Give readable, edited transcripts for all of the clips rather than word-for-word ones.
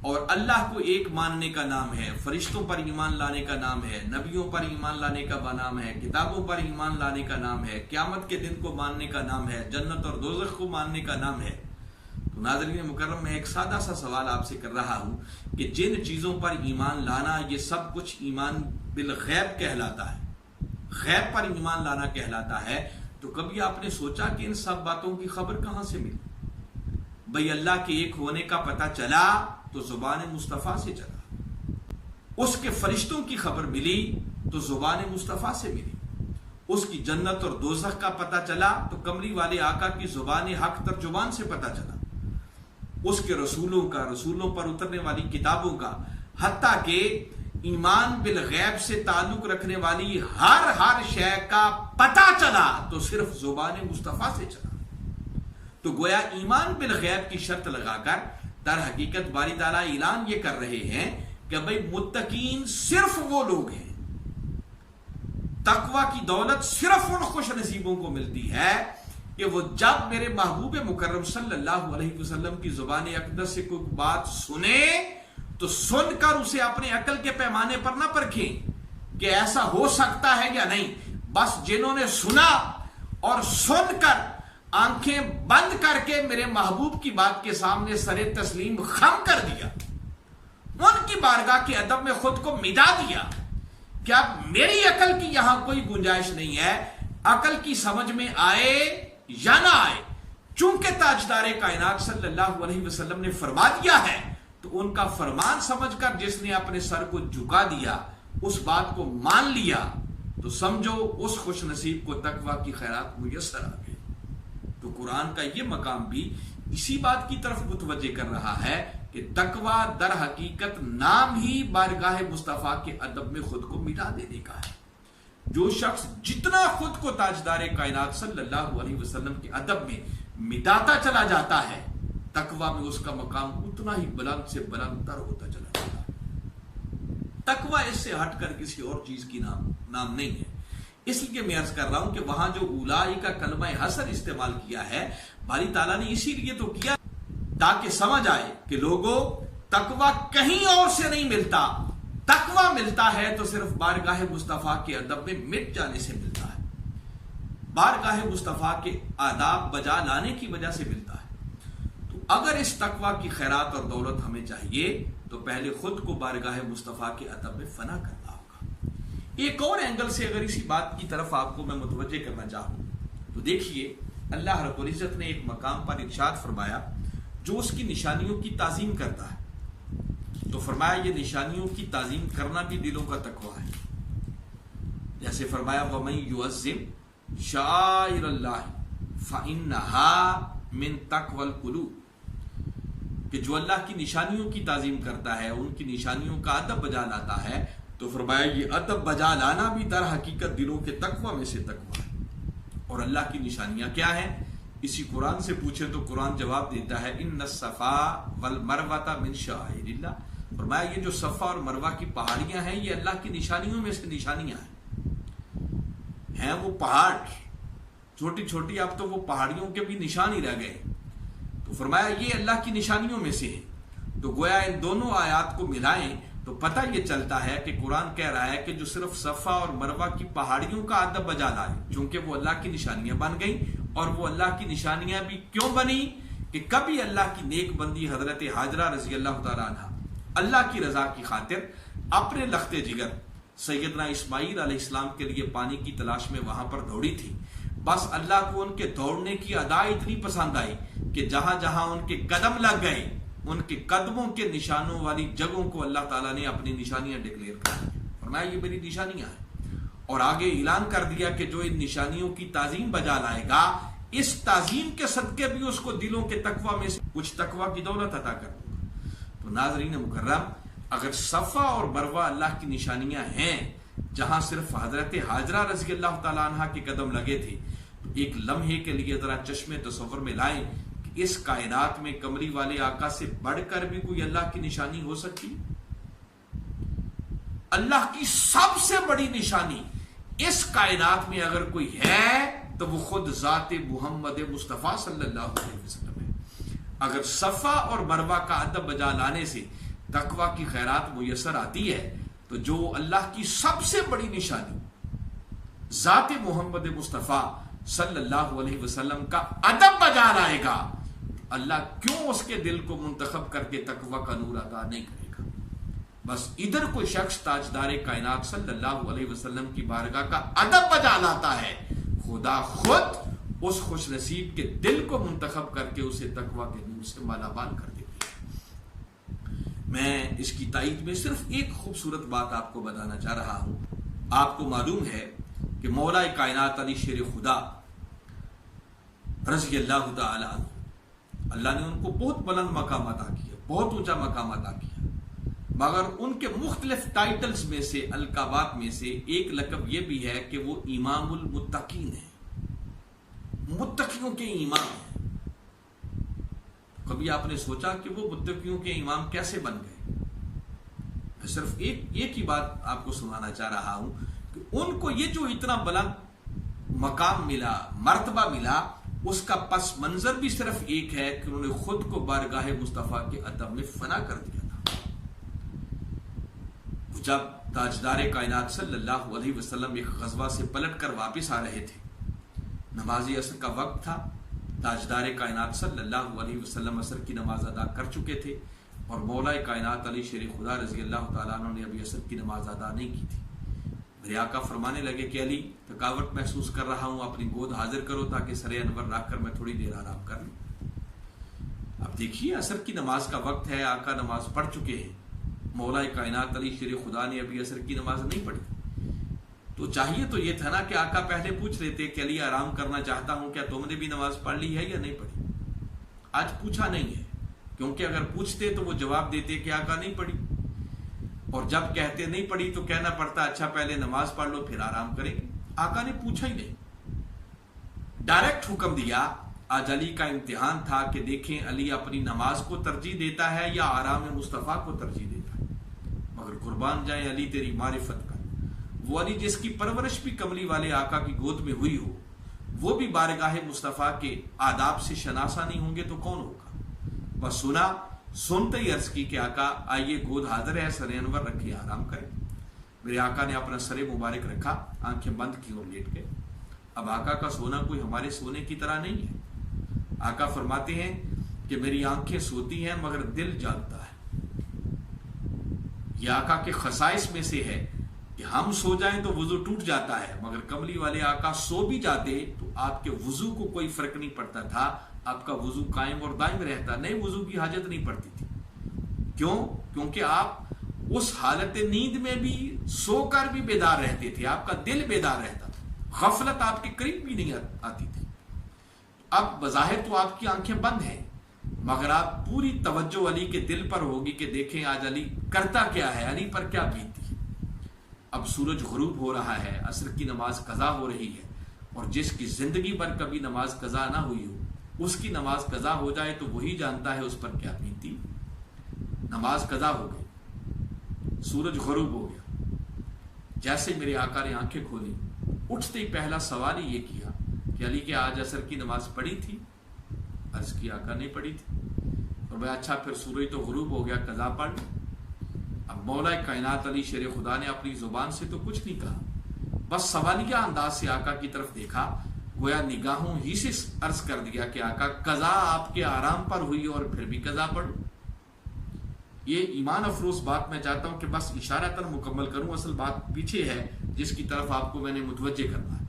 اور اللہ کو ایک ماننے کا نام ہے، فرشتوں پر ایمان لانے کا نام ہے، نبیوں پر ایمان لانے کا نام ہے، کتابوں پر ایمان لانے کا نام ہے، قیامت کے دن کو ماننے کا نام ہے، جنت اور دوزخ کو ماننے کا نام ہے۔ تو ناظرین مکرم، میں ایک سادہ سا سوال آپ سے کر رہا ہوں کہ جن چیزوں پر ایمان لانا، یہ سب کچھ ایمان بالغیب کہلاتا ہے، غیب پر ایمان لانا کہلاتا ہے، تو کبھی آپ نے سوچا کہ ان سب باتوں کی خبر کہاں سے ملی؟ بھئی اللہ کے ایک ہونے کا پتہ چلا تو زبان مصطفیٰ سے چلا، اس کے فرشتوں کی خبر ملی تو زبان مصطفیٰ سے ملی، اس کی جنت اور دوزخ کا پتہ چلا تو کملی والے آقا کی زبان حق ترجمان سے پتہ چلا، اس کے رسولوں کا، رسولوں پر اترنے والی کتابوں کا، حتیٰ کہ ایمان بالغیب سے تعلق رکھنے والی ہر شے کا پتہ چلا تو صرف زبان مصطفیٰ سے چلا۔ تو گویا ایمان بالغیب کی شرط لگا کر در حقیقت باری تعالیٰ اعلان یہ کر رہے ہیں کہ بھئی متقین صرف وہ لوگ ہیں، تقوی کی دولت صرف ان خوش نصیبوں کو ملتی ہے کہ وہ جب میرے محبوب مکرم صلی اللہ علیہ وسلم کی زبان اقدس سے کوئی بات سنے تو سن کر اسے اپنے عقل کے پیمانے پر نہ پرکھیں کہ ایسا ہو سکتا ہے یا نہیں، بس جنہوں نے سنا اور سن کر آنکھیں بند کر کے میرے محبوب کی بات کے سامنے سر تسلیم خم کر دیا، ان کی بارگاہ کے ادب میں خود کو مٹا دیا کہ اب میری عقل کی یہاں کوئی گنجائش نہیں ہے، عقل کی سمجھ میں آئے یا نہ آئے، چونکہ تاجدار کائنات صلی اللہ علیہ وسلم نے فرما دیا ہے تو ان کا فرمان سمجھ کر جس نے اپنے سر کو جھکا دیا، اس بات کو مان لیا، تو سمجھو اس خوش نصیب کو تقوی کی خیرات میسر آ گئی۔ تو قرآن کا یہ مقام بھی اسی بات کی طرف متوجہ کر رہا ہے کہ تقوی در حقیقت نام ہی بارگاہ مصطفیٰ کے ادب میں خود کو مٹا دینے کا ہے۔ جو شخص جتنا خود کو تاجدار کائنات صلی اللہ علیہ وسلم کے ادب میں مٹاتا چلا جاتا ہے، تقوی میں اس کا مقام اتنا ہی بلند سے بلند تر ہوتا چلا جاتا ہے۔ تقوی اس سے ہٹ کر کسی اور چیز کی نام نہیں ہے۔ اس لیے میں عرض کر رہا ہوں کہ وہاں جو اولائی کا کلمہ حسر استعمال کیا ہے، باری تعالیٰ نے اسی لیے تو کیا تاکہ سمجھ آئے کہ لوگوں، تقوی کہیں اور سے نہیں ملتا، تقوی ملتا ہے تو صرف بارگاہ مصطفیٰ کے ادب میں مٹ جانے سے ملتا ہے، بارگاہ مصطفیٰ کے آداب بجا لانے کی وجہ سے ملتا ہے۔ تو اگر اس تقوی کی خیرات اور دولت ہمیں چاہیے تو پہلے خود کو بارگاہ مصطفیٰ کے ادب میں فنا کرنا ہوگا۔ ایک اور اینگل سے اگر اسی بات کی طرف آپ کو میں متوجہ کرنا چاہوں تو دیکھیے، اللہ رب العزت نے ایک مقام پر ارشاد فرمایا جو اس کی نشانیوں کی تعظیم کرتا ہے، تو فرمایا یہ نشانیوں کی تعظیم کرنا بھی دلوں کا تقویٰ ہے۔ جیسے فرمایا وَمَن يُعَظِّمْ شَعَائِرَ اللَّهِ فَإِنَّهَا مِن تَقْوَى الْقُلُوبِ، کہ جو اللہ کی نشانیوں کی تعظیم کرتا ہے، ان کی نشانیوں کا ادب بجا لاتا ہے، تو فرمایا یہ ادب بجا لانا بھی در حقیقت دلوں کے تقویٰ میں سے تقویٰ ہے۔ اور اللہ کی نشانیاں کیا ہیں؟ اسی قرآن سے پوچھے تو قرآن جواب دیتا ہے اِنَّ الصَّفَا وَالْمَرْوَةَ مِن شَعَائِرِ اللَّهِ، فرمایا یہ جو صفا اور مروہ کی پہاڑیاں ہیں یہ اللہ کی نشانیوں میں سے نشانیاں ہیں وہ پہاڑ چھوٹی چھوٹی، اب تو وہ پہاڑیوں کے بھی نشان ہی رہ گئے، تو فرمایا یہ اللہ کی نشانیوں میں سے ہے۔ تو گویا ان دونوں آیات کو ملائیں تو پتہ یہ چلتا ہے کہ قرآن کہہ رہا ہے کہ جو صرف صفا اور مروہ کی پہاڑیوں کا ادب بجا لائے، چونکہ وہ اللہ کی نشانیاں بن گئیں، اور وہ اللہ کی نشانیاں بھی کیوں بنی کہ کبھی اللہ کی نیک بندی حضرت حاجرہ رضی اللہ تعالیٰ عنہ اللہ کی رضا کی خاطر اپنے لخت جگر سیدنا اسماعیل علیہ السلام کے لیے پانی کی تلاش میں وہاں پر دوڑی تھی، بس اللہ کو ان کے دوڑنے کی ادا اتنی پسند آئی کہ جہاں جہاں ان کے قدم لگ گئے، ان کے قدموں کے نشانوں والی جگہوں کو اللہ تعالیٰ نے اپنی نشانیاں ڈکلیئر کر دی، فرمایا یہ میری نشانیاں ہیں، اور آگے اعلان کر دیا کہ جو ان نشانیوں کی تعظیم بجا لائے گا، اس تعظیم کے صدقے بھی اس کو دلوں کے تقویٰ میں سے کچھ تقویٰ کی دولت عطا کر دوں گا۔ تو ناظرین مکرم، اگر صفا اور مروہ اللہ کی نشانیاں ہیں جہاں صرف حضرت حاجرہ رضی اللہ تعالیٰ عنہ کے قدم لگے تھے، تو ایک لمحے کے لیے ذرا چشم تصور میں لائیں کہ اس کائنات میں کملی والے آقا سے بڑھ کر بھی کوئی اللہ کی نشانی ہو سکتی؟ اللہ کی سب سے بڑی نشانی اس کائنات میں اگر کوئی ہے تو وہ خود ذات محمد مصطفیٰ صلی اللہ علیہ وسلم ہے۔ اگر صفا اور مروہ کا ادب بجا لانے سے تقوی کی خیرات میسر آتی ہے تو جو اللہ کی سب سے بڑی نشانی ذات محمد مصطفیٰ صلی اللہ علیہ وسلم کا ادب بجا لائے گا، اللہ کیوں اس کے دل کو منتخب کر کے تقوی کا نور عطا نہیں کرے گا؟ بس ادھر کوئی شخص تاجدار کائنات صلی اللہ علیہ وسلم کی بارگاہ کا ادب بجا لاتا ہے، خدا خود اس خوش نصیب کے دل کو منتخب کر کے اسے تقوی کے نور سے مالا مال کر دیتی ہے۔ میں اس کی تائید میں صرف ایک خوبصورت بات آپ کو بتانا چاہ رہا ہوں۔ آپ کو معلوم ہے کہ مولا کائنات علی شیر خدا رضی اللہ تعالی عنہ، اللہ نے ان کو بہت بلند مقام عطا کیا، بہت اونچا مقام عطا کیا، مگر ان کے مختلف ٹائٹلز میں سے، القابات میں سے ایک لقب یہ بھی ہے کہ وہ امام المتقین ہیں، متقیوں کے امام ہیں۔ کبھی آپ نے سوچا کہ وہ متقیوں کے امام کیسے بن گئے؟ میں صرف ایک ہی بات آپ کو سنانا چاہ رہا ہوں کہ ان کو یہ جو اتنا بلند مقام ملا، مرتبہ ملا، اس کا پس منظر بھی صرف ایک ہے کہ انہوں نے خود کو بارگاہ مصطفیٰ کے ادب میں فنا کر دیا تھا۔ جب تاجدار کائنات صلی اللہ علیہ وسلم ایک غزوہ سے پلٹ کر واپس آ رہے تھے، نماز عصر کا وقت تھا، تاجدار کائنات صلی اللہ علیہ وسلم عصر کی نماز ادا کر چکے تھے اور مولا کائنات علی شیر خدا رضی اللہ تعالیٰ عنہ نے ابھی عصر کی نماز ادا نہیں کی تھی۔ میرے آقا فرمانے لگے کہ علی، تھکاوٹ محسوس کر رہا ہوں، اپنی گود حاضر کرو تاکہ سر انور رکھ کر میں تھوڑی دیر آرام کر لوں۔ اب دیکھیے عصر کی نماز کا وقت ہے، آقا نماز پڑھ چکے ہیں، مولا کائنات علی شیر خدا نے ابھی عصر کی نماز نہیں پڑھی، تو چاہیے تو یہ تھا نا کہ آقا پہلے پوچھ لیتے کہ علی آرام کرنا چاہتا ہوں، کیا تم نے بھی نماز پڑھ لی ہے یا نہیں پڑھی؟ آج پوچھا نہیں ہے، کیونکہ اگر پوچھتے تو وہ جواب دیتے کہ آقا نہیں پڑھی، اور جب کہتے نہیں پڑھی تو کہنا پڑتا اچھا پہلے نماز پڑھ لو پھر آرام کریں گے۔ آقا نے پوچھا ہی نہیں، ڈائریکٹ حکم دیا۔ آج علی کا امتحان تھا کہ دیکھیں علی اپنی نماز کو ترجیح دیتا ہے یا آرام مصطفیٰ کو ترجیح دیتا ہے، مگر قربان جائیں علی تیری معرفت کا، وہ علی جس کی پرورش بھی کملی والے آقا کی گود میں ہوئی ہو، وہ بھی بارگاہ مصطفیٰ کے آداب سے شناسا نہیں ہوں گے تو کون ہوگا؟ بس سنا، سنتے ہی عرض کی کہ آقا آئیے گود حاضر ہے، سر انور رکھیے، آرام کریں۔ میرے آقا نے اپنا سر مبارک رکھا، آنکھیں بند کی اور لیٹ گئے۔ اب آقا کا سونا کوئی ہمارے سونے کی طرح نہیں ہے۔ آقا فرماتے ہیں کہ میری آنکھیں سوتی ہیں مگر دل جاگتا ہے۔ یہ آقا کے خصائص میں سے ہے کہ ہم سو جائیں تو وضو ٹوٹ جاتا ہے، مگر کملی والے آقا سو بھی جاتے تو آپ کے وضو کو کوئی فرق نہیں پڑتا تھا، آپ کا وضو قائم اور دائم رہتا، نئے وضو کی حاجت نہیں پڑتی تھی۔ کیوں؟ کیونکہ آپ اس حالت نیند میں بھی سو کر بھی بیدار رہتے تھے، آپ کا دل بیدار رہتا تھا، غفلت آپ کے قریب بھی نہیں آتی تھی۔ اب بظاہر تو آپ کی آنکھیں بند ہیں، مگر آپ پوری توجہ علی کے دل پر ہوگی کہ دیکھیں آج علی کرتا کیا ہے، علی پر کیا بیتتی ہے۔ اب سورج غروب ہو رہا ہے، عصر کی نماز قضا ہو رہی ہے، اور جس کی زندگی پر کبھی نماز قضا نہ ہوئی ہو، اس کی نماز قضا ہو جائے تو وہی جانتا ہے اس پر کیا بیتی۔ نماز قضا ہو گئی، سورج غروب ہو گیا، جیسے میرے آقا نے آنکھیں کھولی، اٹھتے ہی پہلا سوال ہی یہ کیا کہ علی کیا آج عصر کی نماز پڑھی تھی؟ عرض کی آقا نہیں پڑھی تھی۔ اور میں اچھا پھر سورج تو غروب ہو گیا، قضا پڑھ۔ اب مولا کائنات علی شیر خدا نے اپنی زبان سے تو کچھ نہیں کہا، بس سوالیہ انداز سے آقا کی طرف دیکھا، گویا نگاہوں ہی سے عرض کر دیا کہ آقا قضا آپ کے آرام پر ہوئی اور پھر بھی قضا پڑھو۔ یہ ایمان افروز بات میں چاہتا ہوں کہ بس اشارتاً مکمل کروں، اصل بات پیچھے ہے جس کی طرف آپ کو میں نے متوجہ کرنا ہے۔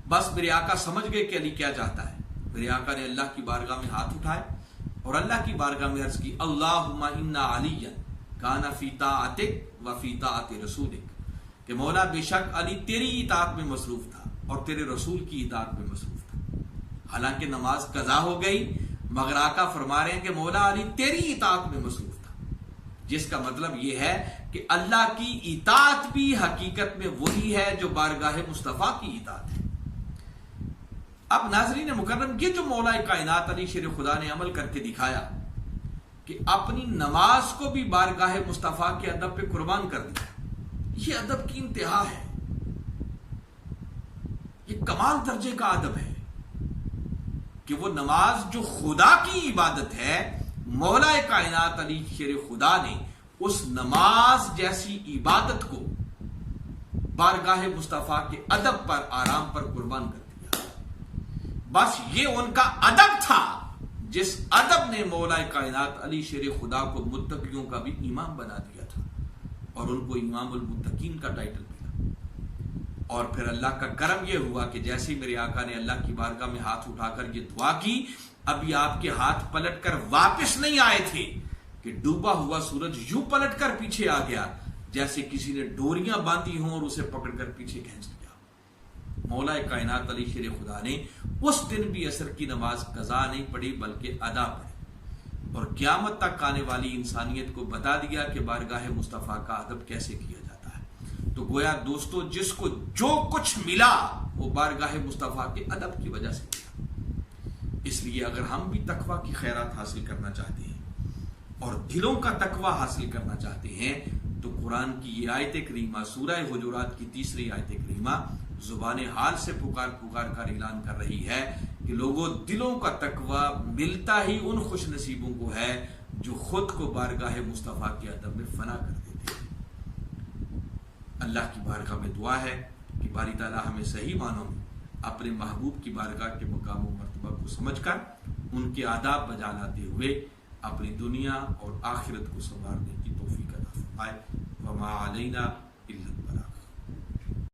بس میرے آقا سمجھ گئے کہ علی کیا چاہتا ہے۔ میرے آقا نے اللہ کی بارگاہ میں ہاتھ اٹھائے اور اللہ کی بارگاہ میں عرض کی، اللہم انا علی کان فی طاعتک و فی طاعت رسولک، کہ مولا بے شک علی تیری اطاعت میں مصروف تھا اور تیرے رسول کی اطاعت میں مصروف تھا۔ حالانکہ نماز قضا ہو گئی، مگر آقا فرما رہے ہیں کہ مولا علی تیری اطاعت میں مصروف تھا، جس کا مطلب یہ ہے کہ اللہ کی اطاعت بھی حقیقت میں وہی ہے جو بارگاہ مصطفیٰ کی اطاعت ہے۔ اب ناظرین مکرم، یہ جو مولا کائنات علی شیر خدا نے عمل کر کے دکھایا کہ اپنی نماز کو بھی بارگاہ مصطفیٰ کے ادب پہ قربان کر دیا، یہ ادب کی انتہا ہے، یہ کمال درجے کا ادب ہے کہ وہ نماز جو خدا کی عبادت ہے مولا کائنات علی شیر خدا نے اس نماز جیسی عبادت کو بارگاہ مصطفیٰ کے ادب پر، آرام پر قربان کر دیا. بس یہ ان کا ادب تھا جس ادب نے مولا کائنات علی شیر خدا کو متقیوں کا بھی امام بنا دیا تھا اور ان کو امام المتقین کا ٹائٹل ملا. اور پھر اللہ کا کرم یہ ہوا کہ جیسے میرے آقا نے اللہ کی بارگاہ میں ہاتھ اٹھا کر یہ دعا کی، ابھی آپ کے ہاتھ پلٹ کر واپس نہیں آئے تھے کہ ڈوبا ہوا سورج یوں پلٹ کر پیچھے آ گیا جیسے کسی نے ڈوریاں باندھی ہوں اور اسے پکڑ کر پیچھے کھینچ لیا. مولا کائنات علی شیر خدا نے اس دن بھی عصر کی نماز قضا نہیں پڑھی بلکہ ادا پڑھی اور قیامت تک آنے والی انسانیت کو بتا دیا کہ بارگاہ مصطفیٰ کا ادب کیسے کیا جاتا ہے. تو گویا دوستو، جس کو جو کچھ ملا وہ بارگاہ مصطفیٰ کے ادب کی وجہ سے ملا. اس لیے اگر ہم بھی تقویٰ کی خیرات حاصل کرنا چاہتے ہیں اور دلوں کا تقویٰ حاصل کرنا چاہتے ہیں تو قرآن کی یہ آیت کریمہ سورہ حجرات کی 3 آیت کریمہ زبان حال سے پکار کر اعلان کر رہی ہے کہ لوگوں، دلوں کا تقویٰ ملتا ہی ان خوش نصیبوں کو ہے جو خود کو بارگاہ مصطفیٰ کے ادب میں فنا کر دیتے ہیں. اللہ کی بارگاہ میں دعا ہے کہ باری تعالیٰ ہمیں صحیح معنوں میں اپنے محبوب کی بارگاہ کے مقام و مرتبہ کو سمجھ کر ان کے آداب بجا لاتے ہوئے اپنی دنیا اور آخرت کو سنوارنے کی توفیق عطا فرمائے. وما علینا